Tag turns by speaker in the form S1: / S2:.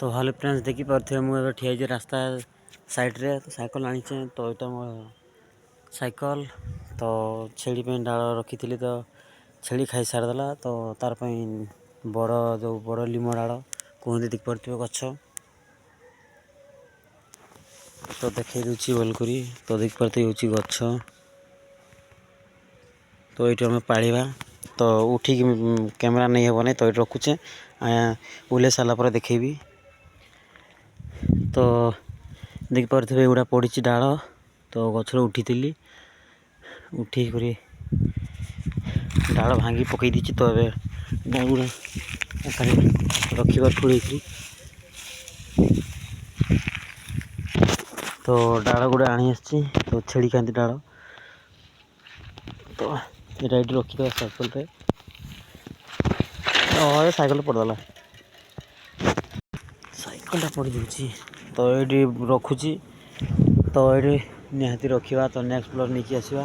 S1: तो hello friends देखी पारे मुझे ठिया रास्ता साइड रे तो साइकिल आनी तो यहाँ मो साइकिल तो छेड़ी डाल रखी थी तो छेड़ी खाई सारिदेला तो तार बड़ जो बड़ लिम डाल कहते देखी पारे गछ तो देखे दूसरी बोलकर तो देखी पारे हूँ गछ तो ये आम पाड़ा तो उठिक कैमेरा नहीं हेब ना तो ये रखुचे ओल्हे सारापर देखेबी तो देखी पारे एगुड़ा पड़ी डाल तो गचर उठी उठिक डाल भांगी पकई दी तो ये डाल गुड़ा रखा ठूल तो डाल गुड़ा आनी तो छेड़ी खाती डाल तो ये रखीद साइकेल साइकेल पड़देला साइकेलटा पड़ जाऊँगी तो ये रखुची तो ये निहाती रखा तो नेक्स्ट ब्लॉग नहीं आसवा।